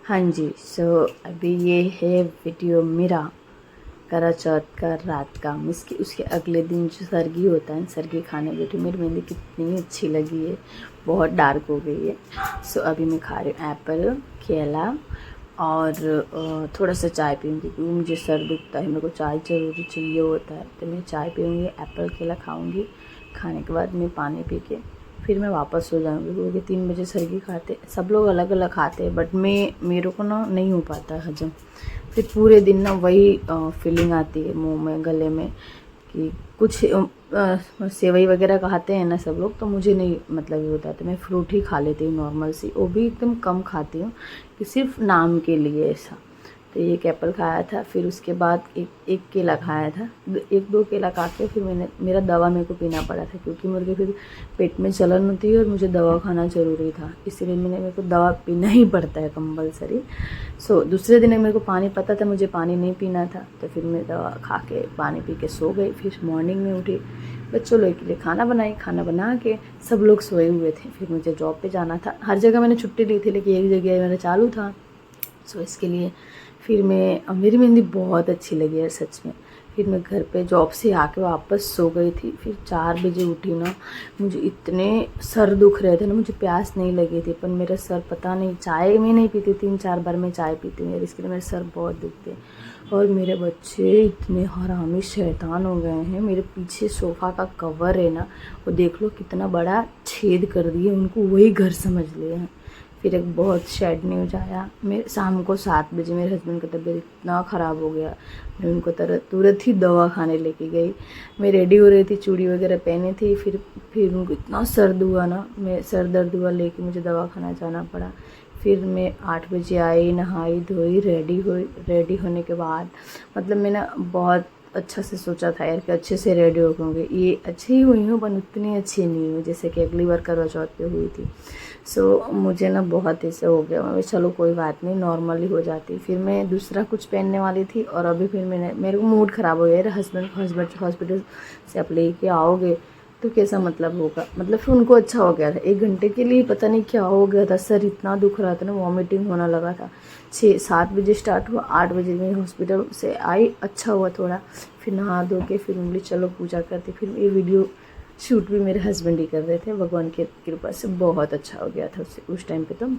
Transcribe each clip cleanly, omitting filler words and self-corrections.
हाँ जी, अभी ये है वीडियो मेरा करा चौथ का रात का। इसके उसके अगले दिन जो सरगी होता है, सरगी खाने बैठी। मेरी मेहंदी कितनी अच्छी लगी है, बहुत डार्क हो गई है। अभी मैं खा रही हूँ एप्पल, केला और थोड़ा सा चाय पीऊँगी क्योंकि मुझे सर दुखता है, मेरे को चाय ज़रूरी चाहिए होता है। तो मैं चाय पीऊँगी, एप्पल केला खाऊँगी। खाने के बाद मैं पानी पी के फिर मैं वापस सो जाऊँगी क्योंकि 3 बजे सरगी खाते। सब लोग अलग अलग खाते हैं बट मेरे को ना नहीं हो पाता है हजम। फिर पूरे दिन ना वही फीलिंग आती है मुंह में, गले में कि कुछ सेवई वगैरह खाते हैं ना सब लोग, तो मुझे नहीं मतलब ये होता है। तो मैं फ्रूट ही खा लेती हूँ नॉर्मल सी, वो भी एकदम कम खाती हूँ कि सिर्फ नाम के लिए ऐसा। तो एक एप्पल खाया था, फिर उसके बाद एक केला खाया था। एक दो केला खा के फिर मेरा दवा मेरे को पीना पड़ा था क्योंकि मेरे फिर पेट में जलन होती है और मुझे दवा खाना ज़रूरी था, इसलिए मेरे को दवा पीना ही पड़ता है कंपलसरी। दूसरे दिन मेरे को पानी पता था, मुझे पानी नहीं पीना था, तो फिर मैं दवा खा के पानी पी के सो गई। फिर मॉर्निंग में उठी, बच्चों लोग के लिए खाना बनाई, खाना बना के सब लोग सोए हुए थे। फिर मुझे जॉब पे जाना था। हर जगह मैंने छुट्टी ली थी लेकिन एक जगह मेरा चालू था, इसके लिए फिर मेरी मेहंदी बहुत अच्छी लगी यार सच में। फिर मैं घर पे जॉब से आके वापस सो गई थी। फिर 4 बजे उठी ना, मुझे इतने सर दुख रहे थे ना, मुझे प्यास नहीं लगी थी पर मेरा सर पता नहीं, चाय में नहीं पीती, 3-4 बार मैं चाय पीती हूँ यार, इसके लिए मेरे सर बहुत दुखते। और मेरे बच्चे इतने हरामी शैतान हो गए हैं। मेरे पीछे सोफ़ा का कवर है ना, वो देख लो कितना बड़ा छेद कर दिए, उनको वही घर समझ लिए हैं। फिर एक बहुत सैड न्यूज आया, मेरे शाम को 7 बजे मेरे हस्बैंड का तबीयत इतना ख़राब हो गया। मैं उनको तुरंत ही दवा खाने लेके गई। मैं रेडी हो रही थी, चूड़ी वगैरह पहनी थी। फिर उनको इतना सर्द हुआ ना, मैं सर दर्द हुआ लेके मुझे दवा खाना जाना पड़ा। फिर मैं 8 बजे आई, नहाई धोई, रेडी होने के बाद मतलब मैंने बहुत अच्छा से सोचा था यार कि अच्छे से रेडी हो जाऊँगी। ये अच्छी ही हुई हूँ पर उतनी अच्छी नहीं हुई जैसे कि अगली बार करवा चौथ पे हुई थी। मुझे ना बहुत ऐसे हो गया। मैं चलो कोई बात नहीं, नॉर्मली हो जाती। फिर मैं दूसरा कुछ पहनने वाली थी और अभी फिर मेरे को मूड ख़राब हो गया। यार हस्बैंड हॉस्पिटल से आप लेके आओगे तो कैसा मतलब होगा। मतलब फिर उनको अच्छा हो गया था, 1 घंटे के लिए पता नहीं क्या हो गया था, सर इतना दुख रहा था ना, वॉमिटिंग होने लगा था। 6-7 बजे स्टार्ट हुआ, 8 बजे मैं हॉस्पिटल से आई, अच्छा हुआ थोड़ा। फिर नहा धो के फिर बोली चलो पूजा करते। फिर ये वीडियो शूट भी मेरे हस्बैंड ही कर रहे थे, भगवान की कृपा से बहुत अच्छा हो गया था उस टाइम पे। तो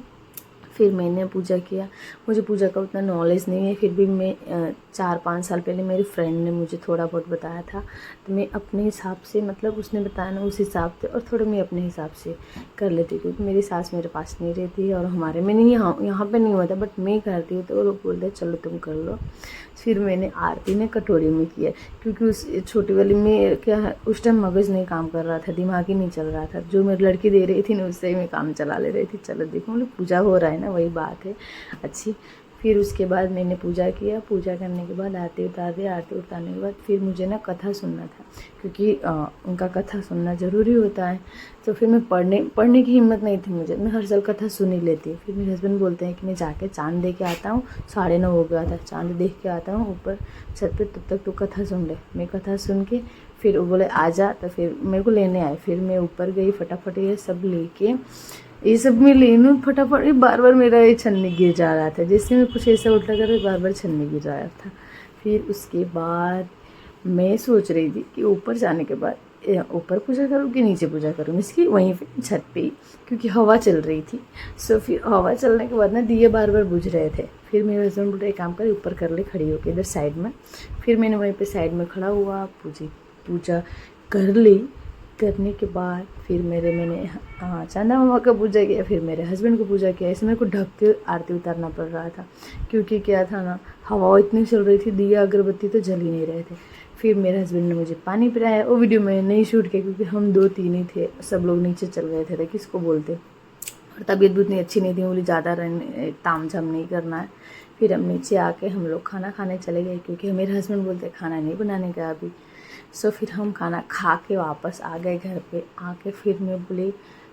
फिर मैंने पूजा किया। मुझे पूजा का उतना नॉलेज नहीं है, फिर भी मैं 4-5 साल पहले मेरी फ्रेंड ने मुझे थोड़ा बहुत बताया था, तो मैं अपने हिसाब से, मतलब उसने बताया ना उस हिसाब से, और थोड़ा मैं अपने हिसाब से कर लेती हूँ क्योंकि मेरी सास मेरे पास नहीं रहती है और हमारे में नहीं, यहाँ पे नहीं होता बट मैं करती हूँ तो वो लोग बोलते चलो तुम कर लो। फिर मैंने आरती ने कटोरी में किया क्योंकि उस छोटी वाली में क्या है, उस टाइम मगज़ नहीं काम कर रहा था, दिमाग ही नहीं चल रहा था। जो मेरी लड़की दे रही थी ना उससे ही मैं काम चला ले रही थी। चलो देखो मतलब पूजा हो रहा है ना, वही बात है अच्छी। फिर उसके बाद मैंने पूजा किया। पूजा करने के बाद आरती उतार दिया। आरती उतारने के बाद फिर मुझे ना कथा सुनना था क्योंकि उनका कथा सुनना ज़रूरी होता है। तो फिर मैं पढ़ने की हिम्मत नहीं थी मुझे, मैं हर साल कथा सुन ही लेती। फिर मेरे हस्बैंड बोलते हैं कि मैं जाके चाँद दे के आता हूँ, 9:30 हो गया था, चाँद देख के आता हूँ ऊपर छत पे, तब तक तू कथा सुन ले। मैं कथा सुन के फिर वो बोले आ जा, तो फिर मेरे को लेने आए। फिर मैं ऊपर गई, फटाफट ये सब लेके, ये सब मैं ले लूँ फटाफट। बार बार मेरा ये छन्नी गिर जा रहा था, जैसे मैं कुछ ऐसा उल्टा कर रही, बार बार छन्नी गिर रहा था। फिर उसके बाद मैं सोच रही थी कि ऊपर जाने के बाद ऊपर पूजा करूँ कि नीचे पूजा करूँ, इसकी वहीं पे छत पे ही, क्योंकि हवा चल रही थी। फिर हवा चलने के बाद ना दिए बार बार बुझ रहे थे। फिर मेरे हस्बैंड बोले एक काम कर, ऊपर कर ले खड़ी होकर इधर साइड में। फिर मैंने वहीं पे साइड में खड़ा हुआ, पूजा कर ली। करने के बाद फिर मैंने चंदा मामा का पूजा किया, फिर मेरे हस्बैंड को पूजा किया। इसमें मेरे को ढक के आरती उतारना पड़ रहा था क्योंकि क्या था ना, हवा इतनी चल रही थी, दिया अगरबत्ती तो जल ही नहीं रहे थे। फिर मेरे हस्बैंड ने मुझे पानी पिलाया। वो वीडियो मैंने नहीं शूट किया क्योंकि हम 2-3 ही थे, सब लोग नीचे चल गए थे, तो किसको बोलते। और तबीयत भी उतनी अच्छी नहीं थी, बोली ज़्यादा ताम झाम नहीं करना है। फिर हम नीचे आके हम लोग खाना खाने चले गए क्योंकि मेरे हस्बैंड बोलते खाना नहीं बनाने का अभी। फिर हम खाना खा के वापस आ गए घर पे। आके फिर मैं बोली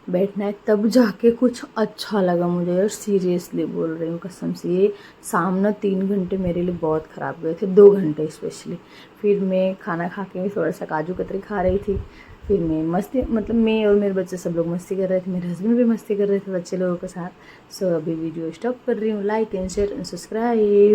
बैठना है, तब जाके कुछ अच्छा लगा मुझे यार, सीरियसली बोल रही हूँ कसम से। ये सामने 3 घंटे मेरे लिए बहुत ख़राब गए थे, 2 घंटे स्पेशली। फिर मैं खाना खा के थोड़ा सा काजू कतरी खा रही थी, फिर मैं मस्ती मतलब मैं और मेरे बच्चे सब लोग मस्ती कर रहे थे, मेरे हस्बैंड भी मस्ती कर रहे थे बच्चे लोगों के साथ। सो अभी वीडियो स्टॉप कर रही हूँ। Like and share and subscribe.